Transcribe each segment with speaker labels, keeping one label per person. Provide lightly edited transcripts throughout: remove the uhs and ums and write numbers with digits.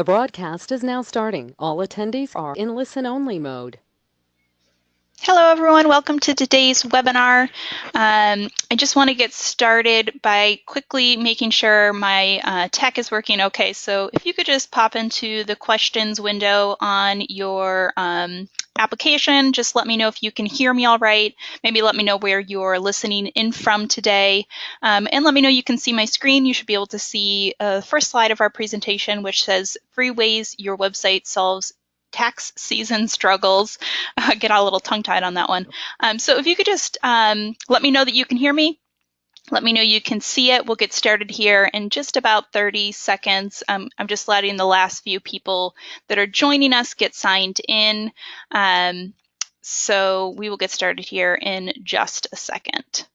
Speaker 1: The broadcast is now starting. All attendees are in listen-only mode.
Speaker 2: Hello, everyone. Welcome to today's webinar. I just want to get started by quickly making sure my tech is working okay. So if you could just pop into the questions window on your application, just let me know if you can hear me all right. Maybe let me know where you're listening in from today. And let me know you can see my screen. You should be able to see the first slide of our presentation, which says 3 ways your website solves tax season struggles. Get a little tongue-tied on that one. So if you could just let me know that you can hear me. Let me know you can see it. We'll get started here in just about 30 seconds. I'm just letting the last few people that are joining us get signed in. So we will get started here in just a second.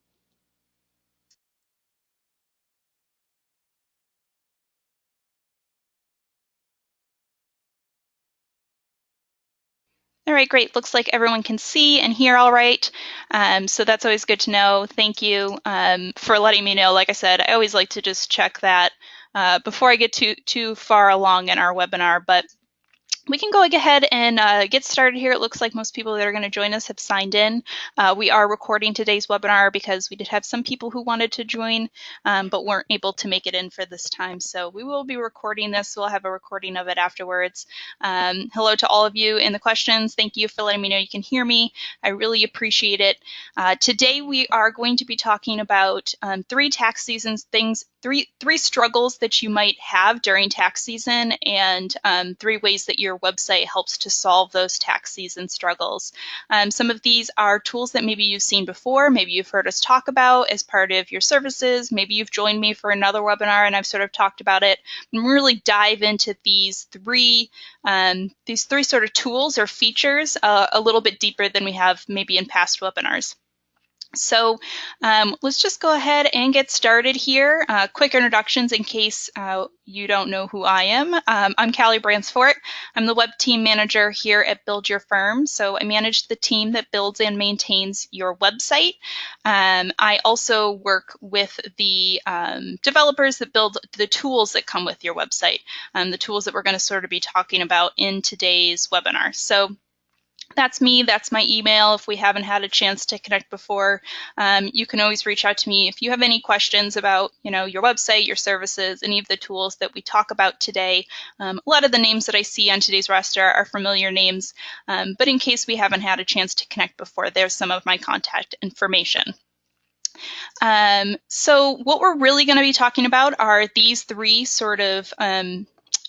Speaker 2: All right, great. Looks like everyone can see and hear all right. So that's always good to know. Thank you for letting me know. Like I said, I always like to just check that before I get too far along in our webinar, but we can go ahead and get started here. It looks like most people that are going to join us have signed in. We are recording today's webinar because we did have some people who wanted to join but weren't able to make it in for this time. So we will be recording this. We'll have a recording of it afterwards. Hello to all of you in the questions. Thank you for letting me know you can hear me. I really appreciate it. Today we are going to be talking about 3 tax seasons things, three struggles that you might have during tax season, and 3 ways that your website helps to solve those tax season struggles. Some of these are tools that maybe you've seen before, maybe you've heard us talk about as part of your services, maybe you've joined me for another webinar and I've sort of talked about it, and really dive into these three sort of tools or features a little bit deeper than we have maybe in past webinars. So let's just go ahead and get started here. Quick introductions in case you don't know who I am. I'm Callie Bransfort. I'm the web team manager here at Build Your Firm. So I manage the team that builds and maintains your website. I also work with the developers that build the tools that come with your website, the tools that we're going to sort of be talking about in today's webinar. So that's me. That's my email. If we haven't had a chance to connect before, you can always reach out to me if you have any questions about, your website, your services, any of the tools that we talk about today. A lot of the names that I see on today's roster are familiar names, but in case we haven't had a chance to connect before, there's some of my contact information. So what we're really going to be talking about are these 3 sort of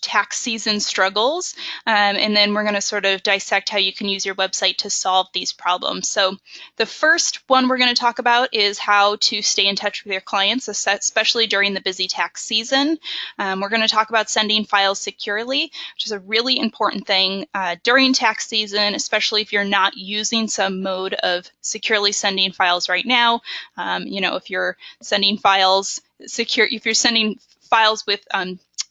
Speaker 2: tax season struggles, and then we're going to sort of dissect how you can use your website to solve these problems. So the first one we're going to talk about is how to stay in touch with your clients, especially during the busy tax season. We're going to talk about sending files securely, which is a really important thing during tax season, especially if you're not using some mode of securely sending files right now. If you're sending files with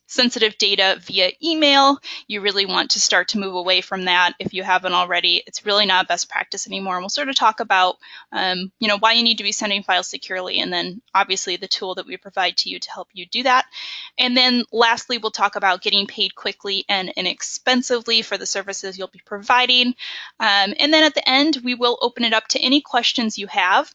Speaker 2: sensitive data via email, you really want to start to move away from that. If you haven't already, it's really not best practice anymore. And we'll sort of talk about, why you need to be sending files securely, and then obviously the tool that we provide to you to help you do that. And then lastly, we'll talk about getting paid quickly and inexpensively for the services you'll be providing. And then at the end, we will open it up to any questions you have.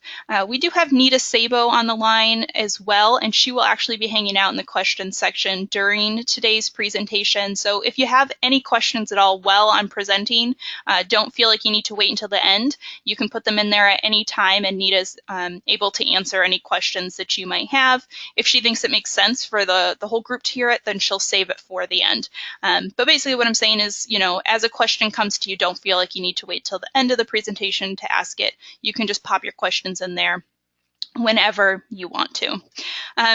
Speaker 2: We do have Nita Sabo on the line as well, and she will actually be hanging out in the questions section during today's presentation. So if you have any questions at all while I'm presenting, don't feel like you need to wait until the end. You can put them in there at any time, and Nita's able to answer any questions that you might have. If she thinks it makes sense for the whole group to hear it, then she'll save it for the end. But basically what I'm saying is, as a question comes to you, don't feel like you need to wait till the end of the presentation to ask it. You can just pop your questions in there whenever you want to.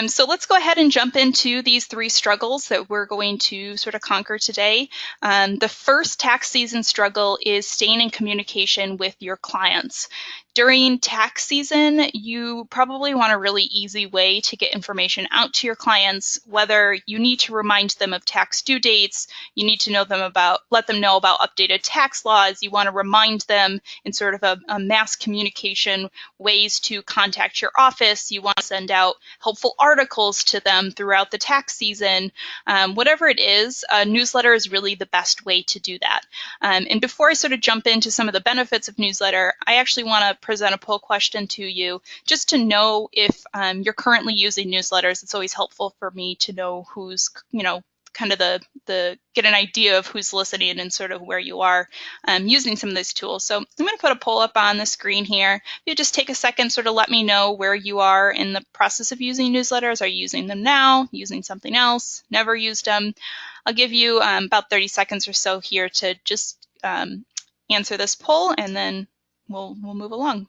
Speaker 2: So let's go ahead and jump into these 3 struggles that we're going to sort of conquer today. The first tax season struggle is staying in communication with your clients. During tax season, you probably want a really easy way to get information out to your clients, whether you need to remind them of tax due dates, you need to let them know about updated tax laws, you want to remind them in sort of a mass communication ways to contact your office, you want to send out helpful articles to them throughout the tax season. Whatever it is, a newsletter is really the best way to do that. And before I sort of jump into some of the benefits of newsletter, I actually want to present a poll question to you just to know if you're currently using newsletters. It's always helpful for me to know who's, kind of get an idea of who's listening and sort of where you are using some of these tools. So I'm going to put a poll up on the screen here. You just take a second, sort of let me know where you are in the process of using newsletters. Are you using them now, using something else, never used them? I'll give you about 30 seconds or so here to just answer this poll, and then we'll move along.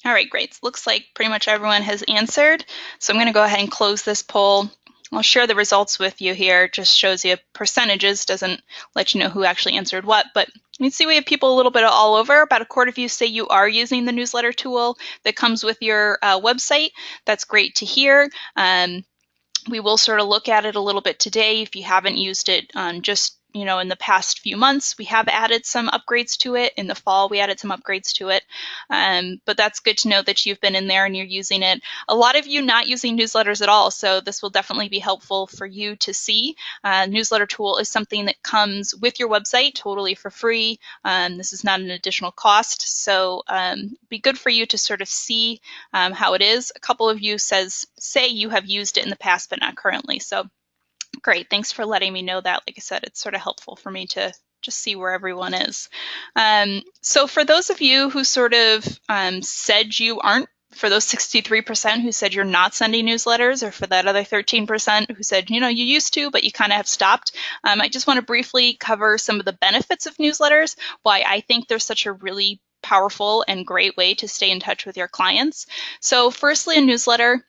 Speaker 2: All right, great. Looks like pretty much everyone has answered. So I'm going to go ahead and close this poll. I'll share the results with you here. It just shows you percentages, doesn't let you know who actually answered what. But you can see we have people a little bit all over. About a quarter of you say you are using the newsletter tool that comes with your website. That's great to hear. We will sort of look at it a little bit today. If you haven't used it just in the past few months, we have added some upgrades to it. In the fall, we added some upgrades to it. But that's good to know that you've been in there and you're using it. A lot of you not using newsletters at all, so this will definitely be helpful for you to see. Newsletter tool is something that comes with your website totally for free. This is not an additional cost, so be good for you to sort of see how it is. A couple of you say you have used it in the past, but not currently. So great, thanks for letting me know that. Like I said, it's sort of helpful for me to just see where everyone is. So for those of you who sort of said you aren't, for those 63% who said you're not sending newsletters, or for that other 13% who said, you used to, but you kind of have stopped, I just want to briefly cover some of the benefits of newsletters, why I think they're such a really powerful and great way to stay in touch with your clients. So firstly, a newsletter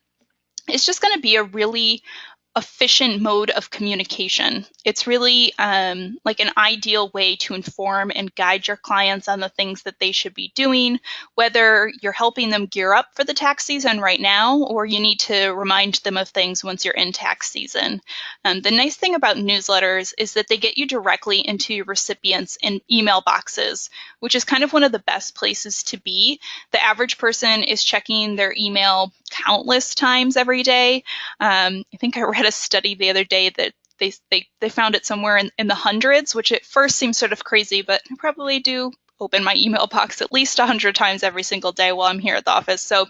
Speaker 2: is just going to be a really efficient mode of communication. It's really like an ideal way to inform and guide your clients on the things that they should be doing, whether you're helping them gear up for the tax season right now, or you need to remind them of things once you're in tax season. The nice thing about newsletters is that they get you directly into your recipients' in email boxes, which is kind of one of the best places to be. The average person is checking their email countless times every day. I think I read a study the other day that they found it somewhere in the hundreds, which at first seems sort of crazy, but I probably do open my email box at least 100 times every single day while I'm here at the office. So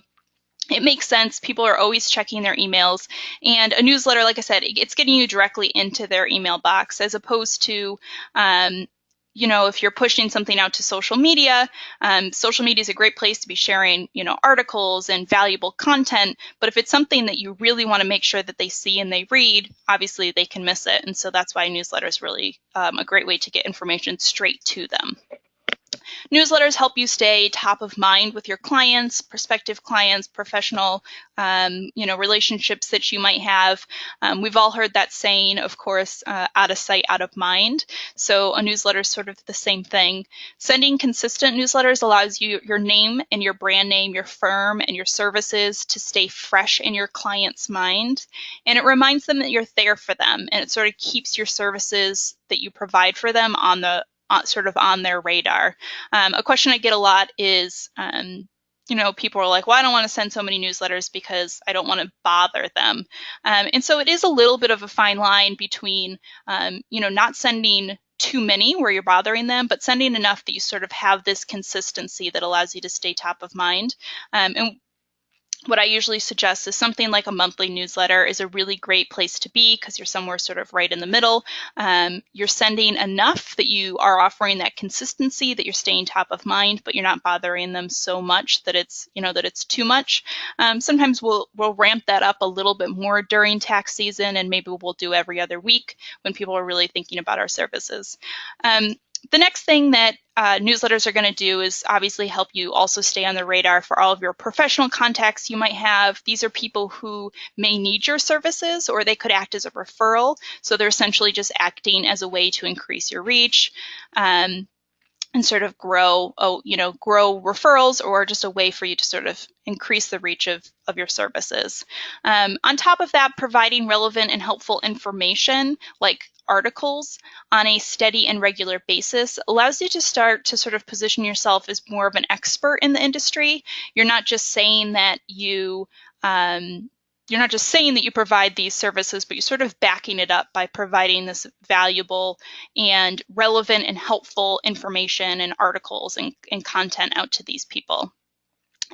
Speaker 2: it makes sense. People are always checking their emails, and a newsletter, like I said, it's getting you directly into their email box, as opposed to if you're pushing something out to social media is a great place to be sharing, articles and valuable content. But if it's something that you really want to make sure that they see and they read, obviously they can miss it. And so that's why a newsletter is really a great way to get information straight to them. Newsletters help you stay top of mind with your clients, prospective clients, professional, relationships that you might have. We've all heard that saying, of course, out of sight, out of mind. So a newsletter is sort of the same thing. Sending consistent newsletters allows you your name and your brand name, your firm and your services to stay fresh in your client's mind. And it reminds them that you're there for them, and it sort of keeps your services that you provide for them on their radar. A question I get a lot is, people are like, well, I don't want to send so many newsletters because I don't want to bother them. And so it is a little bit of a fine line between, not sending too many where you're bothering them, but sending enough that you sort of have this consistency that allows you to stay top of mind. And what I usually suggest is something like a monthly newsletter is a really great place to be, because you're somewhere sort of right in the middle. You're sending enough that you are offering that consistency, that you're staying top of mind, but you're not bothering them so much that it's too much. Sometimes we'll ramp that up a little bit more during tax season, and maybe we'll do every other week when people are really thinking about our services. The next thing that newsletters are going to do is obviously help you also stay on the radar for all of your professional contacts you might have. These are people who may need your services, or they could act as a referral. So they're essentially just acting as a way to increase your reach. And sort of grow referrals, or just a way for you to sort of increase the reach of your services. On top of that, providing relevant and helpful information like articles on a steady and regular basis allows you to start to sort of position yourself as more of an expert in the industry. You're not just saying that you provide these services, but you're sort of backing it up by providing this valuable and relevant and helpful information and articles and content out to these people.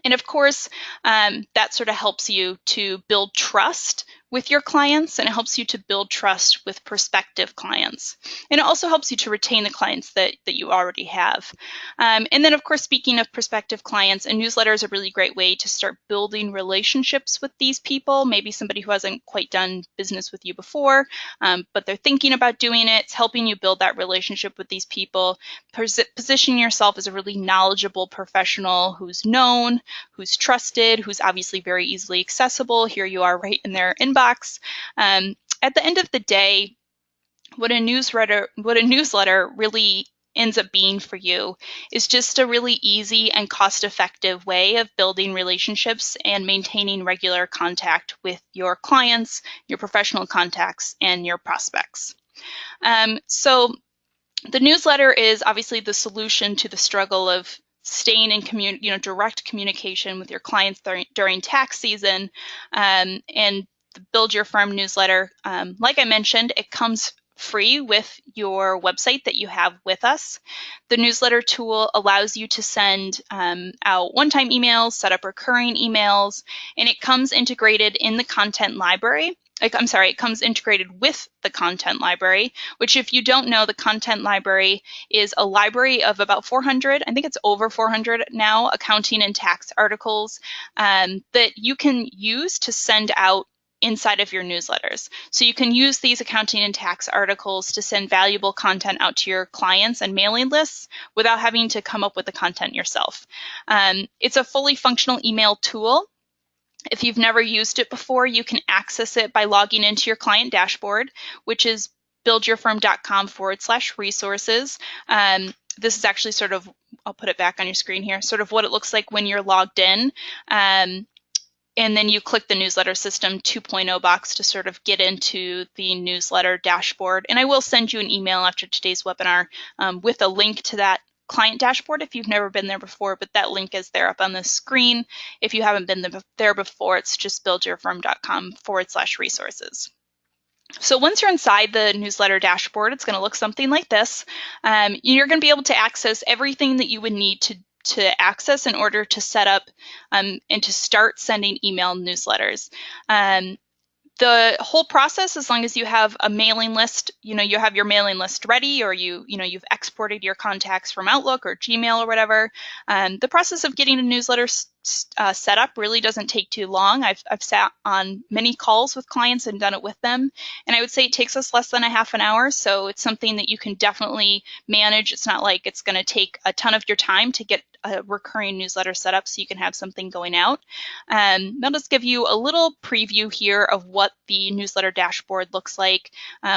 Speaker 2: And of course, that sort of helps you to build trust with your clients, and it helps you to build trust with prospective clients. And it also helps you to retain the clients that you already have. And then, of course, speaking of prospective clients, a newsletter is a really great way to start building relationships with these people. Maybe somebody who hasn't quite done business with you before, but they're thinking about doing it. It's helping you build that relationship with these people, position yourself as a really knowledgeable professional who's known, who's trusted, who's obviously very easily accessible. Here you are right in their inbox. At the end of the day, what a newsletter really ends up being for you is just a really easy and cost-effective way of building relationships and maintaining regular contact with your clients, your professional contacts, and your prospects. So the newsletter is obviously the solution to the struggle of staying in direct communication with your clients during tax season. And the Build Your Firm newsletter, like I mentioned, it comes free with your website that you have with us. The newsletter tool allows you to send out one-time emails, set up recurring emails, and it comes integrated in the content library. It comes integrated with the content library, which, if you don't know, the content library is a library of about 400, I think it's over 400 now, accounting and tax articles that you can use to send out inside of your newsletters. So you can use these accounting and tax articles to send valuable content out to your clients and mailing lists without having to come up with the content yourself. It's a fully functional email tool. If you've never used it before, you can access it by logging into your client dashboard, which is buildyourfirm.com/resources. This is actually sort of, I'll put it back on your screen here, sort of what it looks like when you're logged in. And then you click the newsletter system 2.0 box to sort of get into the newsletter dashboard. And I will send you an email after today's webinar with a link to that client dashboard if you've never been there before, but that link is there up on the screen. If you haven't been there before, it's just buildyourfirm.com/resources. So once you're inside the newsletter dashboard, it's going to look something like this. You're going to be able to access everything that you would need to access in order to set up and to start sending email newsletters. The whole process, as long as you have a mailing list, you have your mailing list ready, or you've exported your contacts from Outlook or Gmail or whatever. The process of getting a newsletter set up really doesn't take too long. I've sat on many calls with clients and done it with them, and I would say it takes us less than a half an hour. So it's something that you can definitely manage. It's not like it's going to take a ton of your time to get a recurring newsletter set up so you can have something going out. I'll just give you a little preview here of what the newsletter dashboard looks like.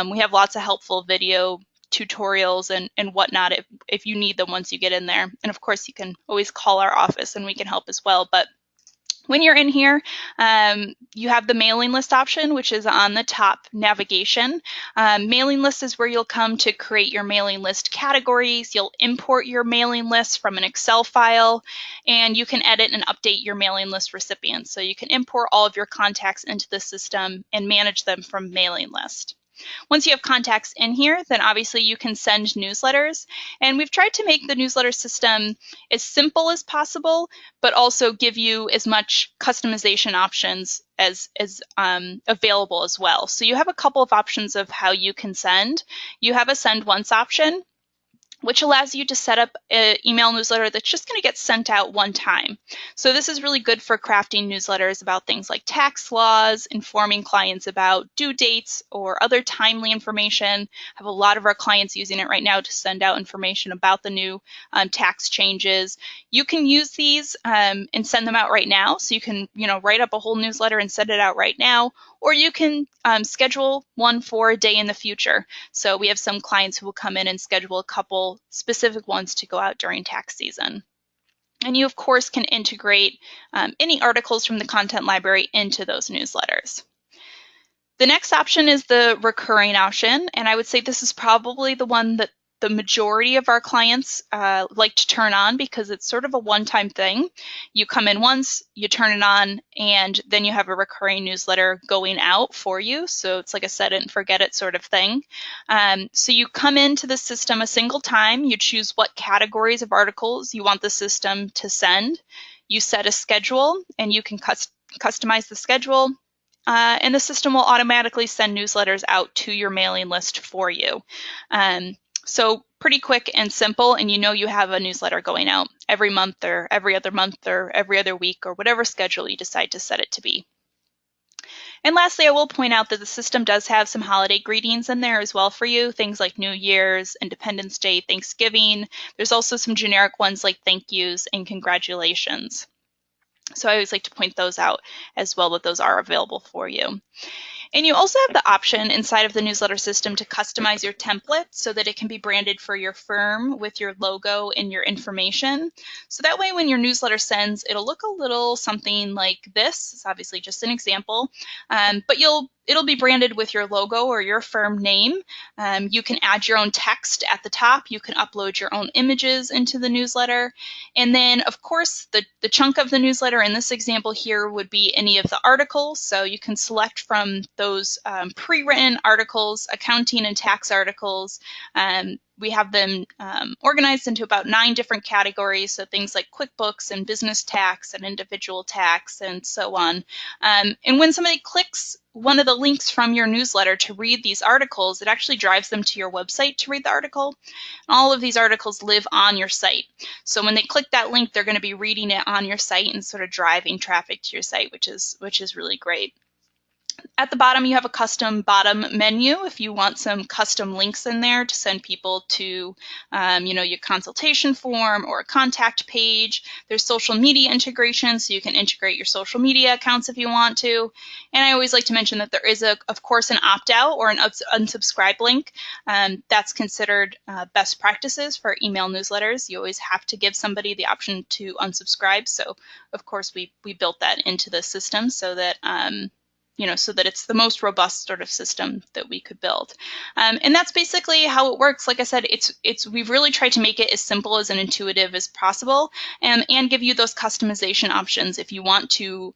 Speaker 2: We have lots of helpful video tutorials and whatnot if you need them once you get in there. And of course, you can always call our office and we can help as well. But when you're in here, you have the mailing list option, which is on the top navigation. Mailing list is where you'll come to create your mailing list categories. You'll import your mailing list from an Excel file, and you can edit and update your mailing list recipients. So you can import all of your contacts into the system and manage them from mailing list. Once you have contacts in here, then obviously you can send newsletters. And we've tried to make the newsletter system as simple as possible, but also give you as much customization options as available as well. So you have a couple of options of how you can send. You have a send once option, which allows you to set up an email newsletter that's just going to get sent out one time. So this is really good for crafting newsletters about things like tax laws, informing clients about due dates or other timely information. I have a lot of our clients using it right now to send out information about the new tax changes. You can use these and send them out right now. So you can, write up a whole newsletter and send it out right now, or you can schedule one for a day in the future. So we have some clients who will come in and schedule a couple specific ones to go out during tax season. And you, of course, can integrate any articles from the content library into those newsletters. The next option is the recurring option, and I would say this is probably the one that the majority of our clients like to turn on because it's sort of a one-time thing. You come in once, you turn it on, and then you have a recurring newsletter going out for you. So it's like a set it and forget it sort of thing. So you come into the system a single time, you choose what categories of articles you want the system to send. You set a schedule, and you can customize the schedule. And the system will automatically send newsletters out to your mailing list for you. So pretty quick and simple, and you have a newsletter going out every month or every other week or whatever schedule you decide to set it to be. And lastly, I will point out that the system does have some holiday greetings in there as well for you, things like New Year's, Independence Day, Thanksgiving. There's also some generic ones like thank yous and congratulations. So I always like to point those out as well, that those are available for you. And you also have the option inside of the newsletter system to customize your template so that it can be branded for your firm with your logo and your information. So that way when your newsletter sends, it'll look a little something like this. It's obviously just an example, but it'll be branded with your logo or your firm name. You can add your own text at the top. You can upload your own images into the newsletter. And then, of course, the chunk of the newsletter in this example here would be any of the articles. So you can select from those pre-written articles, accounting and tax articles. We have them organized into about 9 different categories, so things like QuickBooks and business tax and individual tax and so on. And when somebody clicks one of the links from your newsletter to read these articles, it actually drives them to your website to read the article. And all of these articles live on your site. So when they click that link, they're going to be reading it on your site and sort of driving traffic to your site, which is really great. At the bottom, you have a custom bottom menu if you want some custom links in there to send people to, your consultation form or a contact page. There's social media integration, so you can integrate your social media accounts if you want to. And I always like to mention that there is, of course, an opt-out or an unsubscribe link. That's considered best practices for email newsletters. You always have to give somebody the option to unsubscribe. So, of course, we built that into the system so that so that it's the most robust sort of system that we could build. And that's basically how it works. Like I said, we've really tried to make it as simple as and intuitive as possible, and give you those customization options if you want to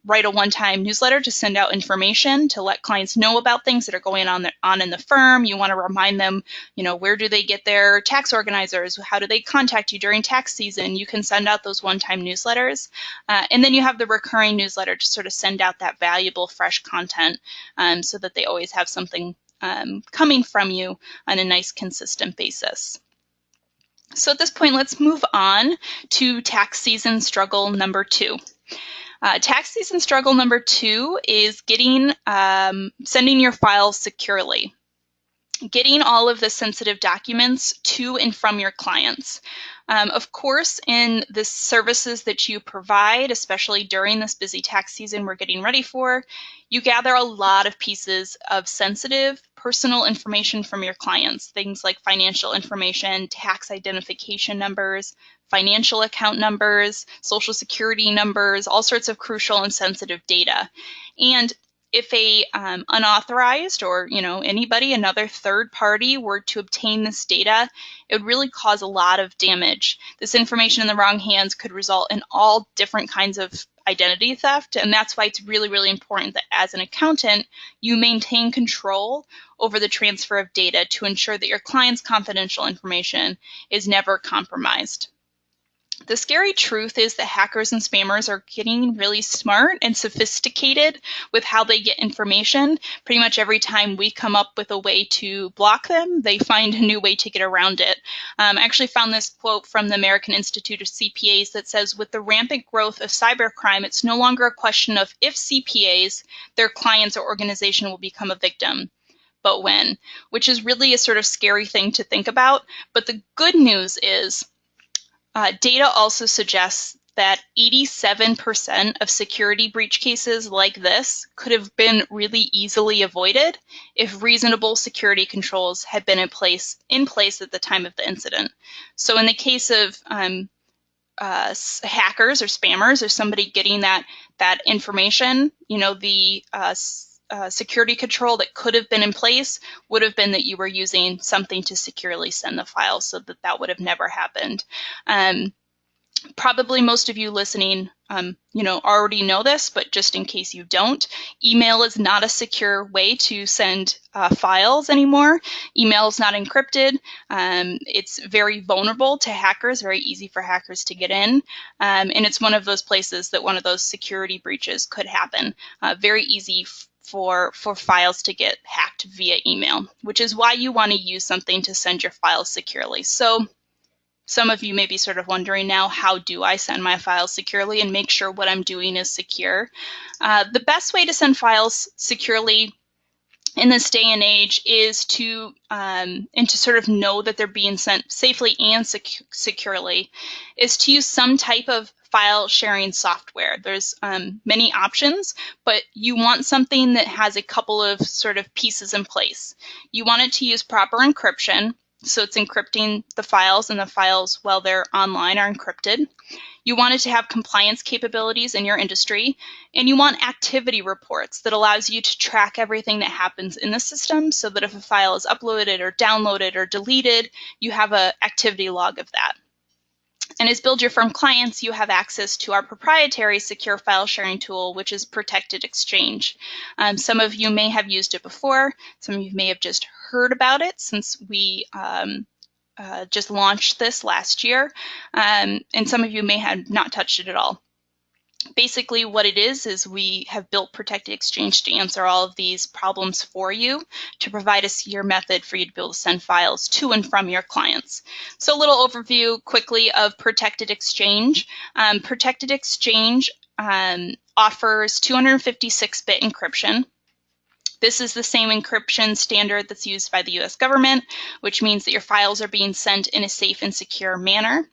Speaker 2: write a one-time newsletter to send out information, to let clients know about things that are going on in the firm. You want to remind them, where do they get their tax organizers? How do they contact you during tax season? You can send out those one-time newsletters. And then you have the recurring newsletter to sort of send out that valuable fresh content so that they always have something coming from you on a nice consistent basis. So at this point, let's move on to tax season struggle number 2. Tax season struggle number 2 is sending your files securely. Getting all of the sensitive documents to and from your clients. Of course, in the services that you provide, especially during this busy tax season we're getting ready for, you gather a lot of pieces of sensitive personal information from your clients, things like financial information, tax identification numbers, financial account numbers, social security numbers, all sorts of crucial and sensitive data. And if a unauthorized or another third party were to obtain this data, it would really cause a lot of damage. This information in the wrong hands could result in all different kinds of identity theft, and that's why it's really, really important that as an accountant, you maintain control over the transfer of data to ensure that your client's confidential information is never compromised. The scary truth is that hackers and spammers are getting really smart and sophisticated with how they get information. Pretty much every time we come up with a way to block them, they find a new way to get around it. I actually found this quote from the American Institute of CPAs that says, with the rampant growth of cybercrime, it's no longer a question of if CPAs, their clients or organization will become a victim, but when, which is really a sort of scary thing to think about. But the good news is, data also suggests that 87% of security breach cases like this could have been really easily avoided if reasonable security controls had been in place at the time of the incident. So in the case of hackers or spammers or somebody getting that information, the security control that could have been in place would have been that you were using something to securely send the file, so that would have never happened. Probably most of you listening, already know this, but just in case you don't, email is not a secure way to send files anymore. Email is not encrypted. It's very vulnerable to hackers, very easy for hackers to get in, and it's one of those places that one of those security breaches could happen. Very easy for files to get hacked via email, which is why you want to use something to send your files securely. So some of you may be sort of wondering now, how do I send my files securely and make sure what I'm doing is secure? The best way to send files securely in this day and age is to sort of know that they're being sent safely and securely, is to use some type of file sharing software. There's many options, but you want something that has a couple of sort of pieces in place. You want it to use proper encryption, so it's encrypting the files, and the files while they're online are encrypted. You want it to have compliance capabilities in your industry, and you want activity reports that allows you to track everything that happens in the system, so that if a file is uploaded or downloaded or deleted, you have an activity log of that. And as Build Your Firm clients, you have access to our proprietary secure file sharing tool, which is Protected Exchange. Some of you may have used it before. Some of you may have just heard about it since we just launched this last year. And some of you may have not touched it at all. Basically what it is we have built Protected Exchange to answer all of these problems for you, to provide a secure method for you to be able to send files to and from your clients. So a little overview quickly of Protected Exchange. Protected Exchange offers 256-bit encryption. This is the same encryption standard that's used by the US government, which means that your files are being sent in a safe and secure manner.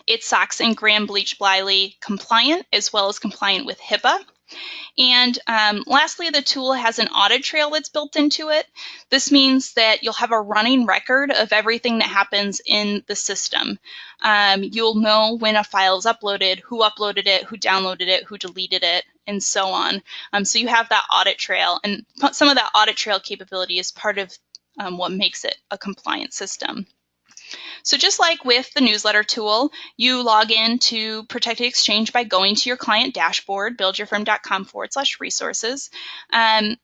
Speaker 2: It's SOX and Graham-Leach-Bliley compliant, as well as compliant with HIPAA. And lastly, the tool has an audit trail that's built into it. This means that you'll have a running record of everything that happens in the system. You'll know when a file is uploaded, who uploaded it, who downloaded it, who deleted it, and so on. So you have that audit trail, and some of that audit trail capability is part of what makes it a compliant system. So just like with the newsletter tool, you log in to Protected Exchange by going to your client dashboard, buildyourfirm.com/resources, and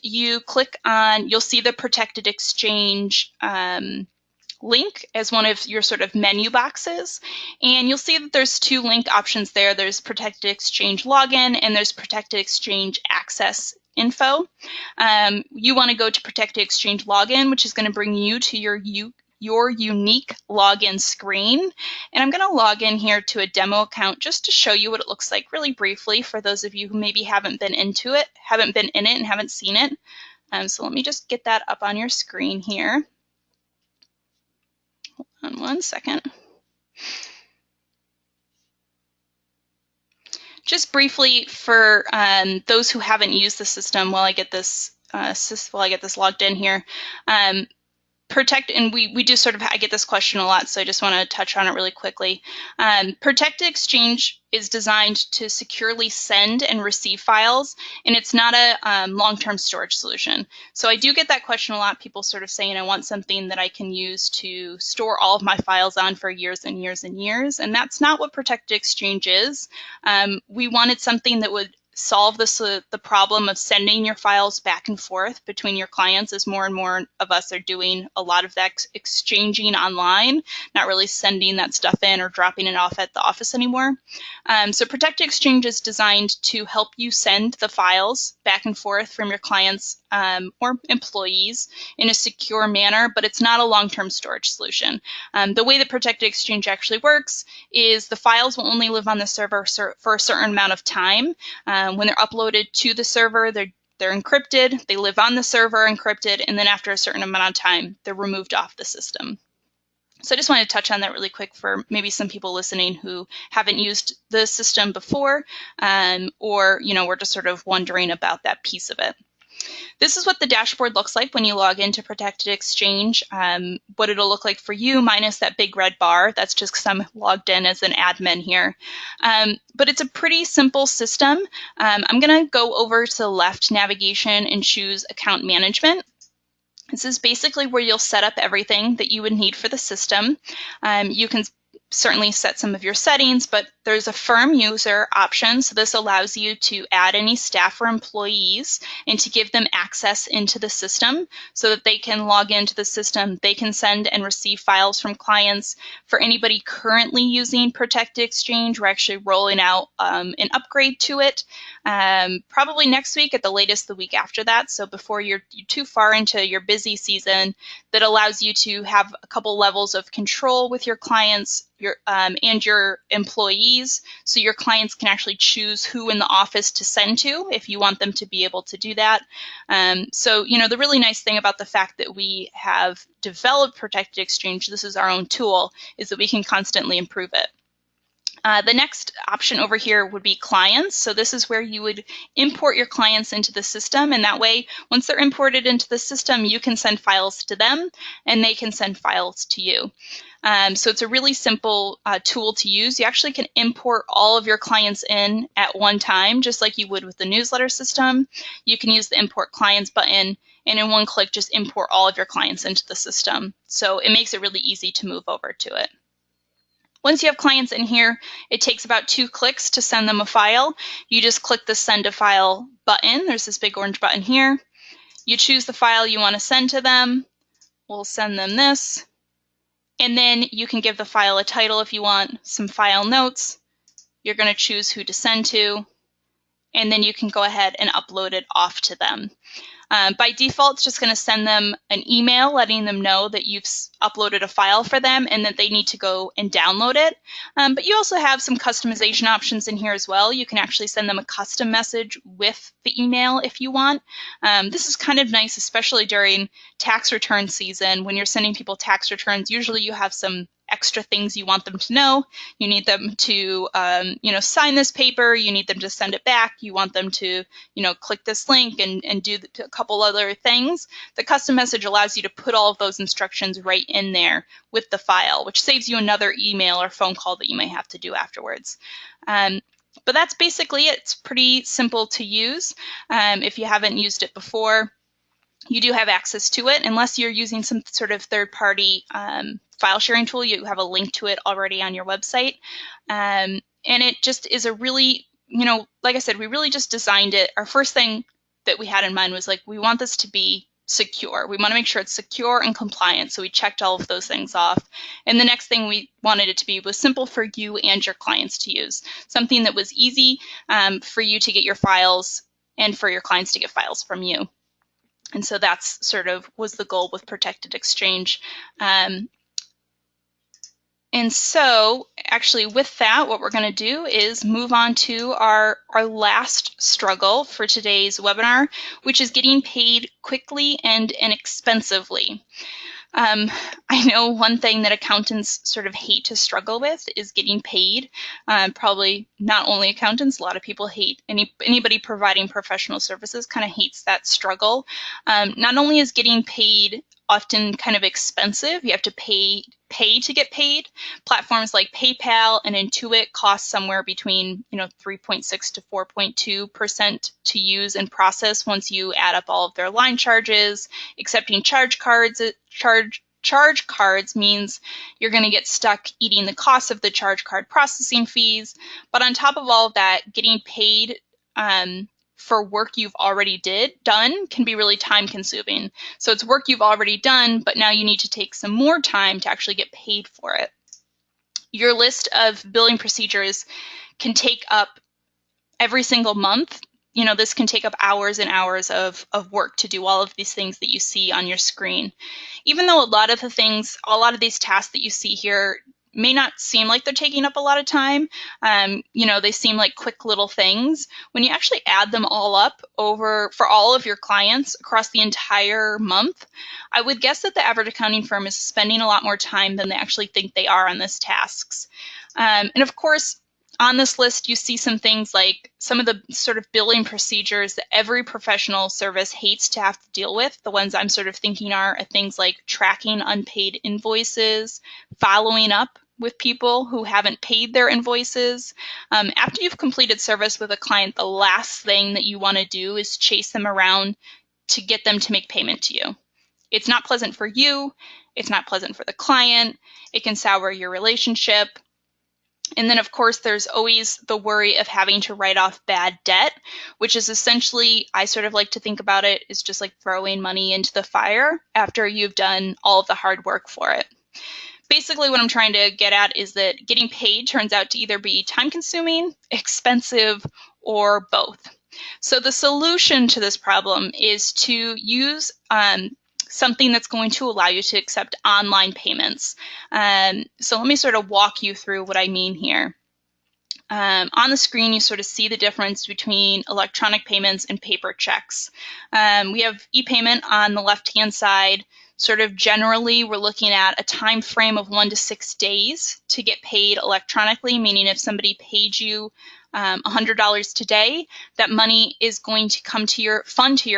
Speaker 2: you click on, you'll see the Protected Exchange link as one of your sort of menu boxes, and you'll see that there's two link options there. There's Protected Exchange Login, and there's Protected Exchange Access Info. You want to go to Protected Exchange Login, which is going to bring you to your unique login screen. And I'm going to log in here to a demo account just to show you what it looks like really briefly for those of you who maybe haven't been in it and haven't seen it. So let me just get that up on your screen here. Hold on one second. Just briefly for those who haven't used the system, while I get this logged in here. And we do sort of, I get this question a lot, so I just want to touch on it really quickly. Protected Exchange is designed to securely send and receive files, and it's not a long-term storage solution. So I do get that question a lot, people sort of saying, I want something that I can use to store all of my files on for years and years and years, and that's not what Protected Exchange is. We wanted something that would solve the problem of sending your files back and forth between your clients, as more and more of us are doing a lot of that exchanging online, not really sending that stuff in or dropping it off at the office anymore. So Protected Exchange is designed to help you send the files back and forth from your clients or employees in a secure manner, but it's not a long-term storage solution. The way that Protected Exchange actually works is the files will only live on the server for a certain amount of time. When they're uploaded to the server, they're encrypted, they live on the server encrypted, and then after a certain amount of time, they're removed off the system. So I just wanted to touch on that really quick for maybe some people listening who haven't used the system before, or we're just sort of wondering about that piece of it. This is what the dashboard looks like when you log into Protected Exchange. What it'll look like for you, minus that big red bar. That's just because I'm logged in as an admin here. But it's a pretty simple system. I'm going to go over to the left navigation and choose Account Management. This is basically where you'll set up everything that you would need for the system. You can certainly set some of your settings, but there's a firm user option. So this allows you to add any staff or employees and to give them access into the system so that they can log into the system. They can send and receive files from clients. For anybody currently using Protected Exchange, we're actually rolling out an upgrade to it probably next week, at the latest the week after that. So before you're too far into your busy season, that allows you to have a couple levels of control with your clients and your employees, so your clients can actually choose who in the office to send to if you want them to be able to do that. So the really nice thing about the fact that we have developed Protected Exchange, this is our own tool, is that we can constantly improve it. The next option over here would be clients. So this is where you would import your clients into the system, and that way, once they're imported into the system, you can send files to them and they can send files to you. So it's a really simple tool to use. You actually can import all of your clients in at one time, just like you would with the newsletter system. You can use the Import Clients button, and in one click, just import all of your clients into the system. So it makes it really easy to move over to it. Once you have clients in here, it takes about 2 clicks to send them a file. You just click the Send a File button. There's this big orange button here. You choose the file you want to send to them. We'll send them this. And then you can give the file a title if you want, some file notes. You're going to choose who to send to, and then you can go ahead and upload it off to them. By default, it's just going to send them an email letting them know that you've uploaded a file for them and that they need to go and download it. But you also have some customization options in here as well. You can actually send them a custom message with the email if you want. This is kind of nice, especially during tax return season. When you're sending people tax returns, usually you have some extra things you want them to know. You need them to, sign this paper. You need them to send it back. You want them to, click this link and do a couple other things. The custom message allows you to put all of those instructions right in there with the file, which saves you another email or phone call that you may have to do afterwards. But that's basically it. It's pretty simple to use. If you haven't used it before, you do have access to it. Unless you're using some sort of third-party file sharing tool, you have a link to it already on your website. And it just is a really, like I said, we really just designed it. Our first thing that we had in mind was like, we want this to be secure. We want to make sure it's secure and compliant. So we checked all of those things off. And the next thing we wanted it to be was simple for you and your clients to use. Something that was easy for you to get your files and for your clients to get files from you. And so that's sort of was the goal with Protected Exchange. And so actually with that, what we're going to do is move on to our last struggle for today's webinar, which is getting paid quickly and inexpensively. I know one thing that accountants sort of hate to struggle with is getting paid. Probably not only accountants, a lot of people hate, anybody providing professional services kind of hates that struggle. Not only is getting paid often kind of expensive, you have to pay to get paid. Platforms like PayPal and Intuit cost somewhere between 3.6 to 4.2% to use and process once you add up all of their line charges. Accepting charge cards means you're going to get stuck eating the cost of the charge card processing fees. But on top of all of that, getting paid for work you've already done can be really time consuming. So it's work you've already done, but now you need to take some more time to actually get paid for it. Your list of billing procedures can take up every single month. This can take up hours and hours of work to do all of these things that you see on your screen. Even though a lot of these tasks that you see here may not seem like they're taking up a lot of time, they seem like quick little things. When you actually add them all up for all of your clients across the entire month, I would guess that the average accounting firm is spending a lot more time than they actually think they are on these tasks. And of course, on this list, you see some things like some of the sort of billing procedures that every professional service hates to have to deal with. The ones I'm sort of thinking are things like tracking unpaid invoices, following up with people who haven't paid their invoices. After you've completed service with a client, the last thing that you want to do is chase them around to get them to make payment to you. It's not pleasant for you. It's not pleasant for the client. It can sour your relationship. And then, of course, there's always the worry of having to write off bad debt, which is essentially, I sort of like to think about it as just like throwing money into the fire after you've done all of the hard work for it. Basically, what I'm trying to get at is that getting paid turns out to either be time-consuming, expensive, or both. So the solution to this problem is to use something that's going to allow you to accept online payments. So let me sort of walk you through what I mean here. On the screen, you sort of see the difference between electronic payments and paper checks. We have e-payment on the left-hand side. Sort of generally, we're looking at a time frame of 1 to 6 days to get paid electronically, meaning if somebody paid you $100 today, that money is going to come to your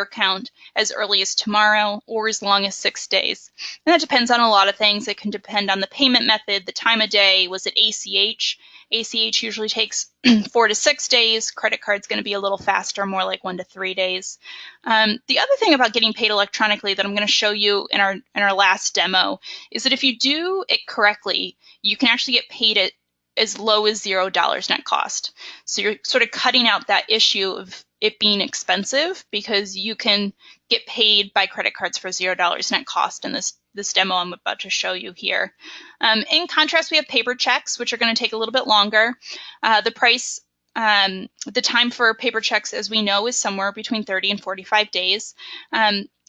Speaker 2: account as early as tomorrow or as long as 6 days. And that depends on a lot of things. It can depend on the payment method, the time of day. Was it ACH? ACH usually takes 4 to 6 days. Credit card's going to be a little faster, more like 1 to 3 days. The other thing about getting paid electronically that I'm going to show you in our last demo is that if you do it correctly, you can actually get paid at as low as $0 net cost. So you're sort of cutting out that issue of it being expensive because you can get paid by credit cards for $0 net cost in this demo I'm about to show you here. In contrast, we have paper checks, which are going to take a little bit longer. The time for paper checks, as we know, is somewhere between 30 and 45 days.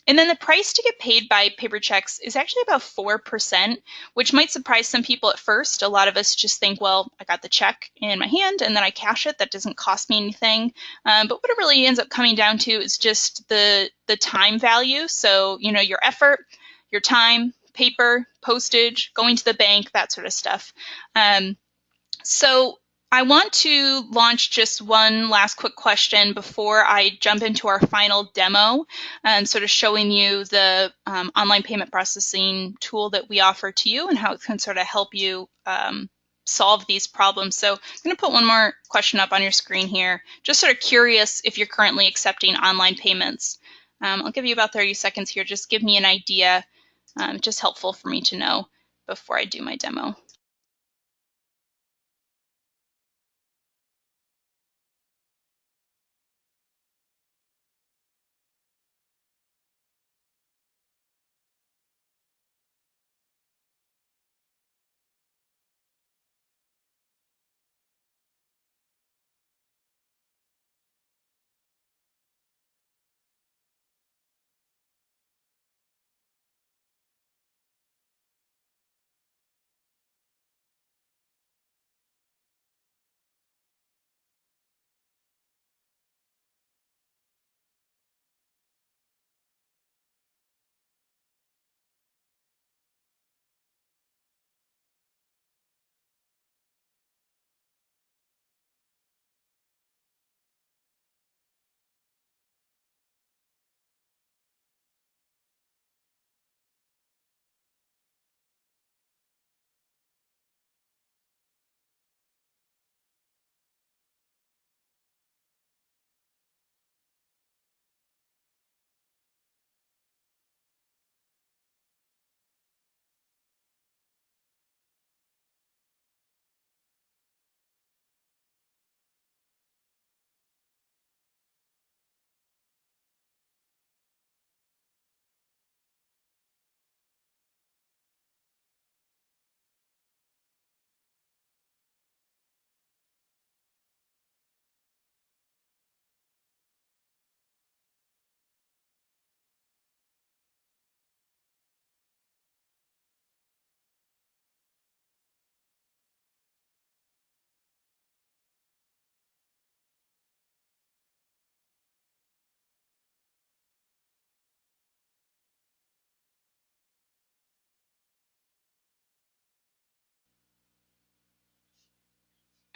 Speaker 2: And then the price to get paid by paper checks is actually about 4%, which might surprise some people at first. A lot of us just think, well, I got the check in my hand and then I cash it. That doesn't cost me anything. But what it really ends up coming down to is just the time value. So, your effort, your time, paper, postage, going to the bank, that sort of stuff. So I want to launch just one last quick question before I jump into our final demo and sort of showing you the online payment processing tool that we offer to you and how it can sort of help you solve these problems. So I'm going to put one more question up on your screen here, just sort of curious if you're currently accepting online payments. I'll give you about 30 seconds here. Just give me an idea. Just helpful for me to know before I do my demo.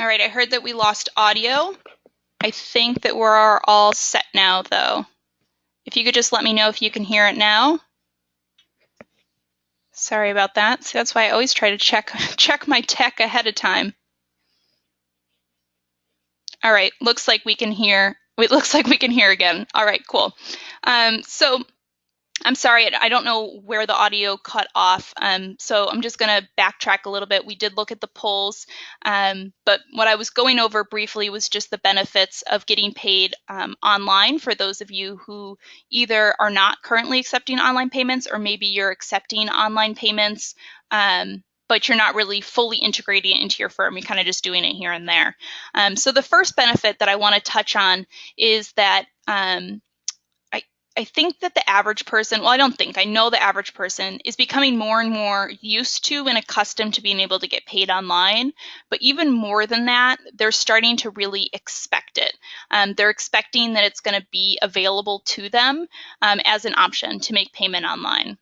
Speaker 2: All right, I heard that we lost audio. I think that we're all set now, though. If you could just let me know if you can hear it now. Sorry about that. So that's why I always try to check my tech ahead of time. All right, looks like we can hear. It looks like we can hear again. All right, cool. So I'm sorry, I don't know where the audio cut off, so I'm just going to backtrack a little bit. We did look at the polls, but what I was going over briefly was just the benefits of getting paid online for those of you who either are not currently accepting online payments, or maybe you're accepting online payments, but you're not really fully integrating it into your firm. You're kind of just doing it here and there. So the first benefit that I want to touch on is that I think that the average person, well, I don't think, I know the average person is becoming more and more used to and accustomed to being able to get paid online. But even more than that, they're starting to really expect it. They're expecting that it's going to be available to them as an option to make payment online.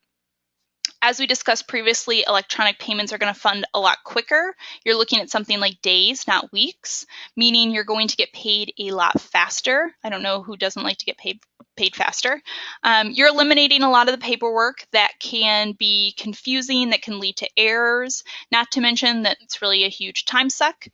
Speaker 2: As we discussed previously, electronic payments are going to fund a lot quicker. You're looking at something like days, not weeks, meaning you're going to get paid a lot faster. I don't know who doesn't like to get paid faster. You're eliminating a lot of the paperwork that can be confusing, that can lead to errors, not to mention that it's really a huge time suck.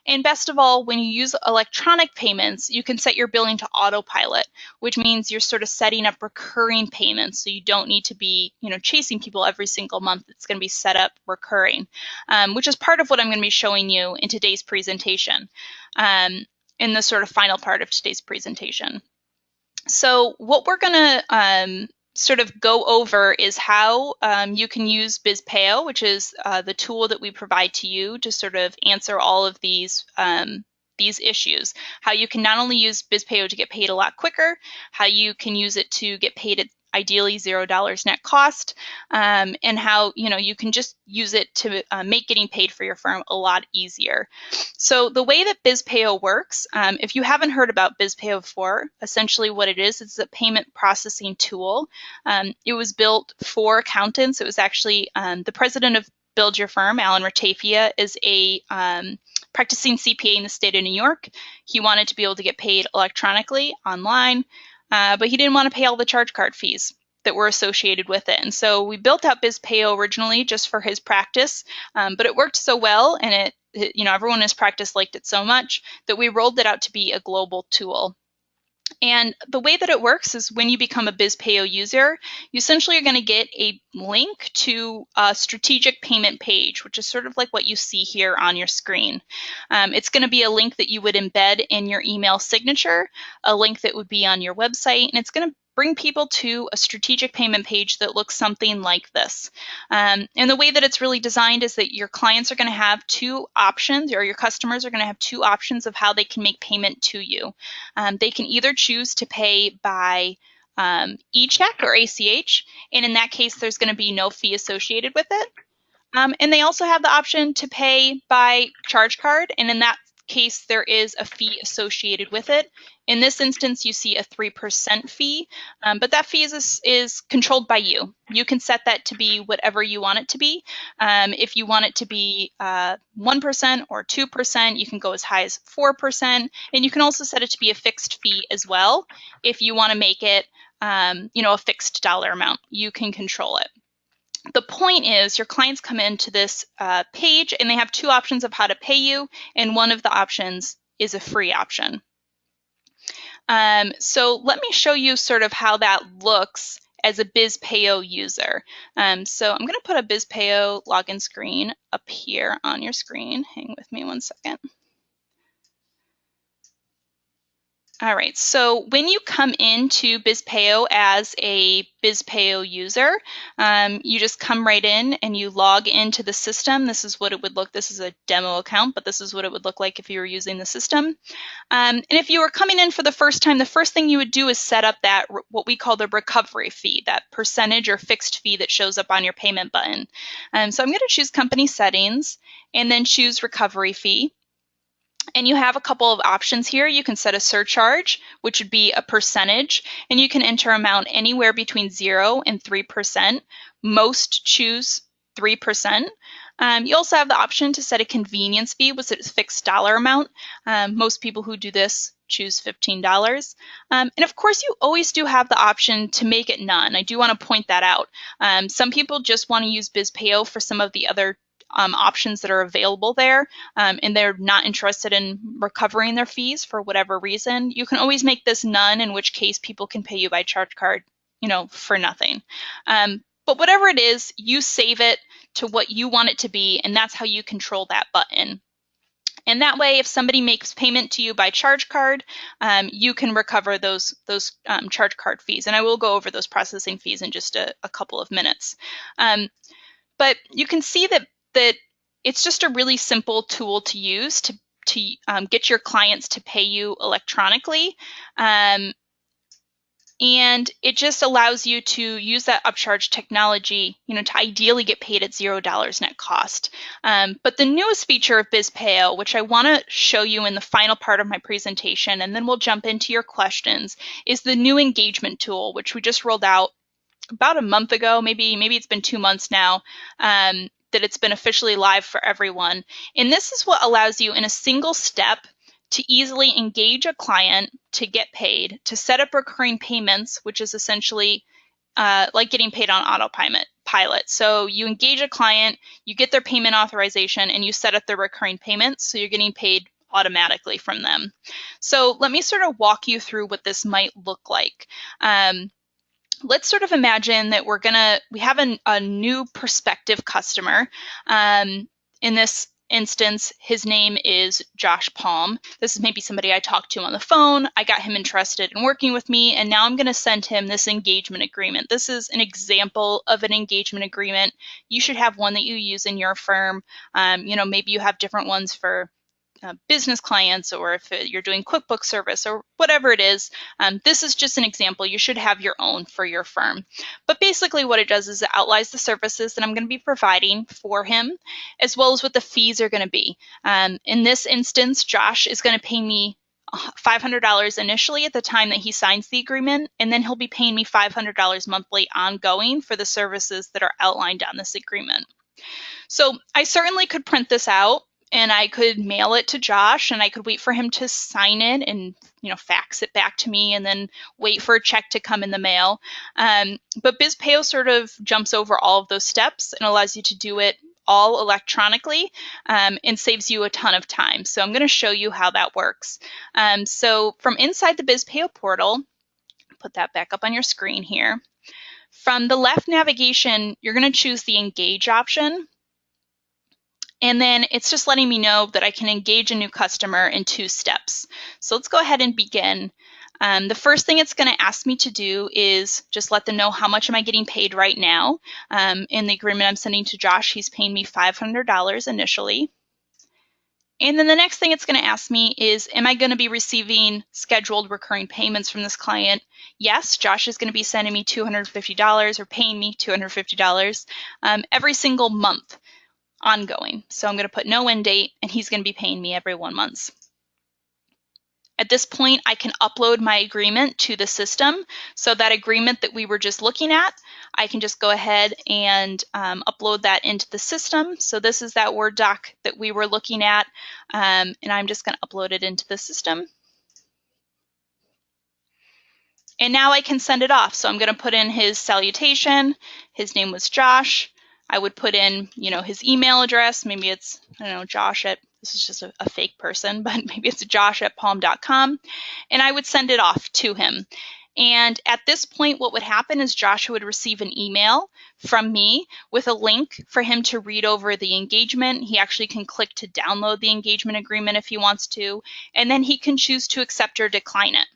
Speaker 2: And best of all, when you use electronic payments, you can set your billing to autopilot, which means you're sort of setting up recurring payments, so you don't need to be, chasing people every single month. It's going to be set up recurring, which is part of what I'm going to be showing you in today's presentation, in the sort of final part of today's presentation. So what we're going to sort of go over is how you can use BizPayo, which is the tool that we provide to you to sort of answer all of these issues. How you can not only use BizPayo to get paid a lot quicker, how you can use it to get paid at ideally $0 net cost, and how you can just use it to make getting paid for your firm a lot easier. So the way that BizPayo works, if you haven't heard about BizPayo before, essentially what it is, it's a payment processing tool. It was built for accountants. It was actually the president of Build Your Firm, Alan Ratafia, is a practicing CPA in the state of New York. He wanted to be able to get paid electronically online, but he didn't want to pay all the charge card fees that were associated with it. And so we built out BizPayo originally just for his practice, but it worked so well, and everyone in his practice liked it so much that we rolled it out to be a global tool. And the way that it works is when you become a BizPayo user, you essentially are going to get a link to a strategic payment page, which is sort of like what you see here on your screen. It's going to be a link that you would embed in your email signature, a link that would be on your website, and it's going to bring people to a strategic payment page that looks something like this. And the way that it's really designed is that your clients are going to have two options, or your customers are going to have two options of how they can make payment to you. They can either choose to pay by e-check or ACH, and in that case, there's going to be no fee associated with it. And they also have the option to pay by charge card, and in that case, there is a fee associated with it. In this instance, you see a 3% fee, but that fee is controlled by you. You can set that to be whatever you want it to be. If you want it to be 1% or 2%, you can go as high as 4%, and you can also set it to be a fixed fee as well. If you want to make it, a fixed dollar amount, you can control it. The point is your clients come into this page and they have two options of how to pay you, and one of the options is a free option. So let me show you sort of how that looks as a BizPayo user. So I'm going to put a BizPayo login screen up here on your screen. Hang with me one second. All right, so when you come into BizPayo as a BizPayo user, you just come right in and you log into the system. This is what it would look. This is a demo account, but this is what it would look like if you were using the system. And if you were coming in for the first time, the first thing you would do is set up that what we call the recovery fee, that percentage or fixed fee that shows up on your payment button. So I'm going to choose company settings and then choose recovery fee. And you have a couple of options here. You can set a surcharge, which would be a percentage, and you can enter amount anywhere between 0 and 3%. Most choose 3%. You also have the option to set a convenience fee with a fixed dollar amount. Most people who do this choose $15. And of course, you always do have the option to make it none. I do want to point that out. Some people just want to use BizPayo for some of the other options that are available there, and they're not interested in recovering their fees for whatever reason. You can always make this none, in which case people can pay you by charge card, for nothing. But whatever it is, you save it to what you want it to be, and that's how you control that button. And that way, if somebody makes payment to you by charge card, you can recover those charge card fees. And I will go over those processing fees in just a couple of minutes. But you can see that it's just a really simple tool to use to get your clients to pay you electronically. And it just allows you to use that upcharge technology, to ideally get paid at $0 net cost. But the newest feature of BizPayo, which I want to show you in the final part of my presentation, and then we'll jump into your questions, is the new engagement tool, which we just rolled out about a month ago. Maybe it's been 2 months now that it's been officially live for everyone. And this is what allows you in a single step to easily engage a client to get paid, to set up recurring payments, which is essentially like getting paid on autopilot. So you engage a client, you get their payment authorization, and you set up their recurring payments, so you're getting paid automatically from them. So let me sort of walk you through what this might look like. Let's sort of imagine that we have a new prospective customer. In this instance, his name is Josh Palm. This is maybe somebody I talked to on the phone. I got him interested in working with me, and now I'm going to send him this engagement agreement. This is an example of an engagement agreement. You should have one that you use in your firm. Maybe you have different ones for business clients, or if you're doing QuickBooks service or whatever it is. This is just an example. You should have your own for your firm. But basically what it does is it outlines the services that I'm going to be providing for him, as well as what the fees are going to be. In this instance, Josh is going to pay me $500 initially at the time that he signs the agreement, and then he'll be paying me $500 monthly ongoing for the services that are outlined on this agreement. So I certainly could print this out, and I could mail it to Josh, and I could wait for him to sign it and fax it back to me, and then wait for a check to come in the mail. But BizPayo sort of jumps over all of those steps and allows you to do it all electronically, and saves you a ton of time. So I'm going to show you how that works. So from inside the BizPayo portal, put that back up on your screen here. From the left navigation, you're going to choose the Engage option. And then it's just letting me know that I can engage a new customer in 2 steps. So let's go ahead and begin. The first thing it's going to ask me to do is just let them know how much am I getting paid right now. In the agreement I'm sending to Josh, he's paying me $500 initially. And then the next thing it's going to ask me is, am I going to be receiving scheduled recurring payments from this client? Yes, Josh is going to be sending me $250 or paying me $250 every single month. Ongoing. So I'm going to put no end date, and he's going to be paying me every 1 month. At this point, I can upload my agreement to the system. So that agreement that we were just looking at, I can just go ahead and upload that into the system. So this is that Word doc that we were looking at, and I'm just going to upload it into the system. And now I can send it off. So I'm going to put in his salutation. His name was Josh. I would put in, his email address. Maybe it's, Josh at, this is just a fake person, but maybe it's josh@palm.com. And I would send it off to him. And at this point, what would happen is Josh would receive an email from me with a link for him to read over the engagement. He actually can click to download the engagement agreement if he wants to, and then he can choose to accept or decline it.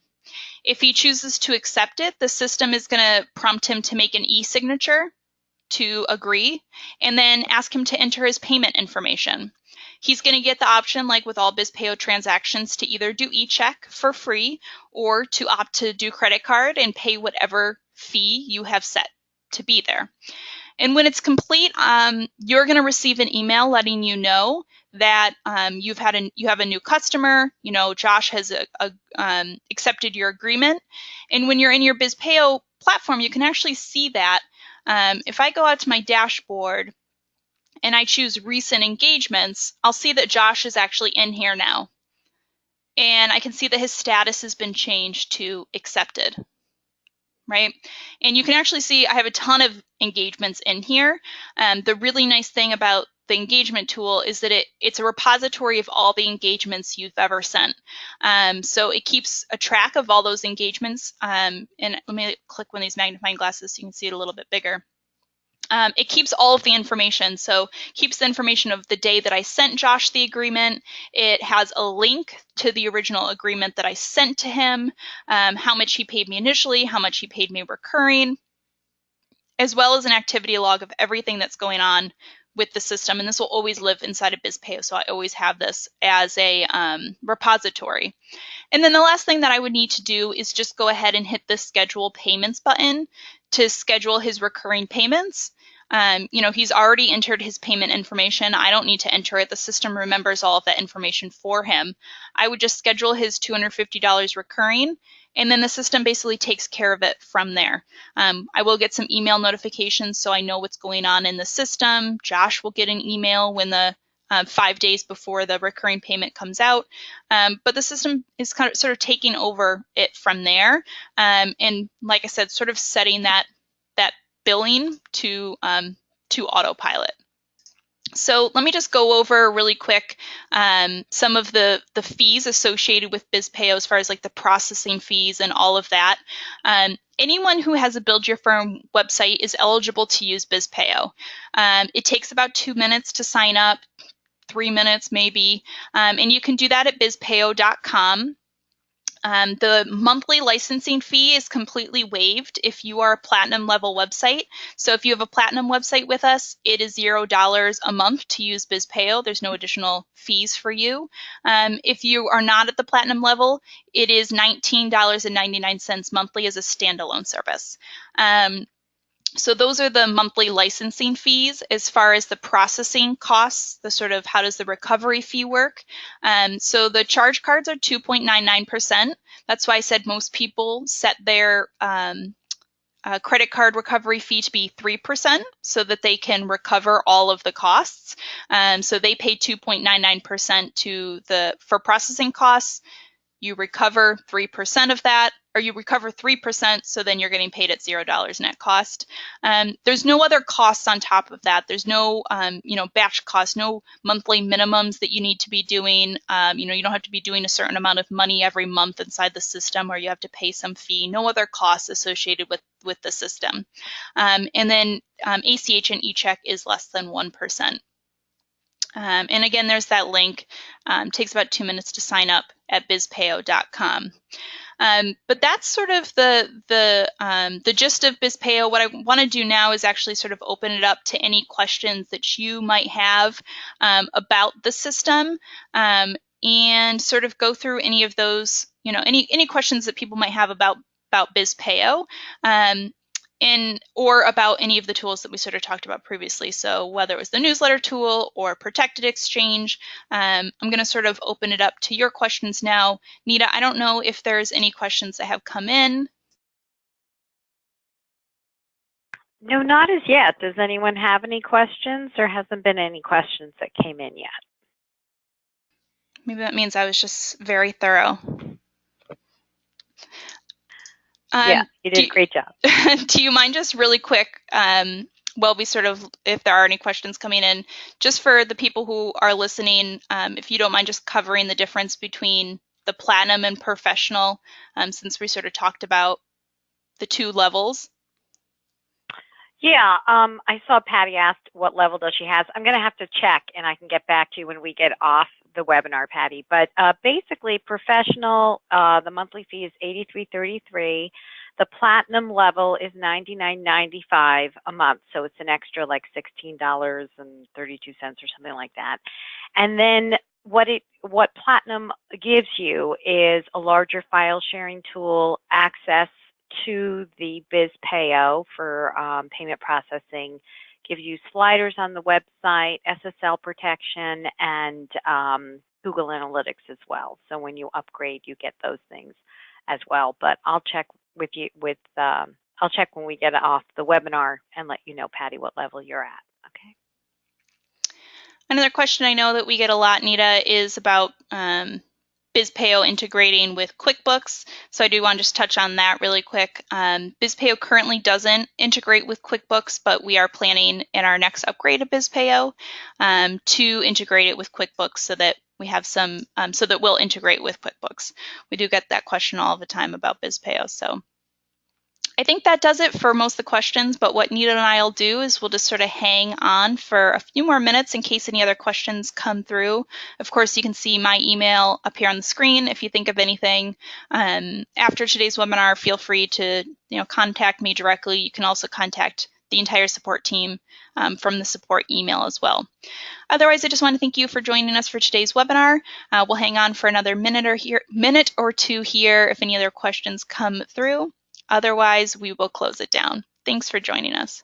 Speaker 2: If he chooses to accept it, the system is going to prompt him to make an e-signature to agree, and then ask him to enter his payment information. He's going to get the option, like with all BizPayo transactions, to either do e-check for free or to opt to do credit card and pay whatever fee you have set to be there. And when it's complete, you're going to receive an email letting you know that you have a new customer. Josh has accepted your agreement. And when you're in your BizPayo platform, you can actually see that. If I go out to my dashboard and I choose recent engagements, I'll see that Josh is actually in here now. And I can see that his status has been changed to accepted, right? And you can actually see I have a ton of engagements in here. The really nice thing about the engagement tool is that it's a repository of all the engagements you've ever sent. So it keeps a track of all those engagements. And let me click one of these magnifying glasses so you can see it a little bit bigger. It keeps all of the information. So keeps the information of the day that I sent Josh the agreement. It has a link to the original agreement that I sent to him, how much he paid me initially, how much he paid me recurring, as well as an activity log of everything that's going on with the system. And this will always live inside of BizPayo, so I always have this as a repository. And then the last thing that I would need to do is just go ahead and hit the schedule payments button to schedule his recurring payments. He's already entered his payment information. I don't need to enter it. The system remembers all of that information for him. I would just schedule his $250 recurring, and then the system basically takes care of it from there. I will get some email notifications so I know what's going on in the system. Josh will get an email when the 5 days before the recurring payment comes out. But the system is kind of sort of taking over it from there. And like I said, sort of setting that billing to autopilot. So let me just go over really quick some of the fees associated with BizPayo as far as like the processing fees and all of that. Anyone who has a Build Your Firm website is eligible to use BizPayo. It takes about 2 minutes to sign up, 3 minutes maybe, and you can do that at bizpayo.com. The monthly licensing fee is completely waived if you are a platinum level website. So if you have a platinum website with us, it is $0 a month to use BizPayo. There's no additional fees for you. If you are not at the platinum level, it is $19.99 monthly as a standalone service. So those are the monthly licensing fees. As far as the processing costs, the sort of how does the recovery fee work? So the charge cards are 2.99%. That's why I said most people set their credit card recovery fee to be 3% so that they can recover all of the costs. So they pay 2.99% for processing costs. You recover 3% of that, or you recover 3%, so then you're getting paid at $0 net cost. There's no other costs on top of that. There's no, batch costs, no monthly minimums that you need to be doing. You don't have to be doing a certain amount of money every month inside the system, or you have to pay some fee. No other costs associated with the system. And then ACH and eCheck is less than 1%. And again, there's that link. Takes about 2 minutes to sign up at bizpayo.com. But that's sort of the gist of BizPayo. What I want to do now is actually sort of open it up to any questions that you might have about the system, and sort of go through any of those, any questions that people might have about BizPayo. Or about any of the tools that we sort of talked about previously. So whether it was the newsletter tool or Protected Exchange, I'm going to sort of open it up to your questions now. Nita, I don't know if there's any questions that have come in.
Speaker 3: No, not as yet. Does anyone have any questions? There hasn't been any questions that came in yet.
Speaker 2: Maybe that means I was just very thorough.
Speaker 3: Yeah, you did a great job.
Speaker 2: Do you mind just really quick, well, if there are any questions coming in, just for the people who are listening, if you don't mind just covering the difference between the platinum and professional, since we sort of talked about the two levels.
Speaker 3: Yeah, I saw Patty asked what level does she have. I'm going to have to check, and I can get back to you when we get off the webinar, Patty. But basically, professional, the monthly fee is $83.33. The platinum level is $99.95 a month, so it's an extra like $16.32 or something like that. And then what platinum gives you is a larger file sharing tool, access to the BizPayo for payment processing, gives you sliders on the website, SSL protection, and Google Analytics as well. So when you upgrade, you get those things as well. But I'll check with you I'll check when we get off the webinar and let you know, Patty, what level you're at. Okay.
Speaker 2: Another question I know that we get a lot, Nita, is about BizPayo integrating with QuickBooks. So I do want to just touch on that really quick. BizPayo currently doesn't integrate with QuickBooks, but we are planning in our next upgrade of BizPayo to integrate it with QuickBooks so that we have some, so that we'll integrate with QuickBooks. We do get that question all the time about BizPayo. So I think that does it for most of the questions, but what Nita and I will do is we'll just sort of hang on for a few more minutes in case any other questions come through. Of course, you can see my email up here on the screen if you think of anything. After today's webinar, feel free to contact me directly. You can also contact the entire support team from the support email as well. Otherwise, I just want to thank you for joining us for today's webinar. We'll hang on for another minute or two here if any other questions come through. Otherwise, we will close it down. Thanks for joining us.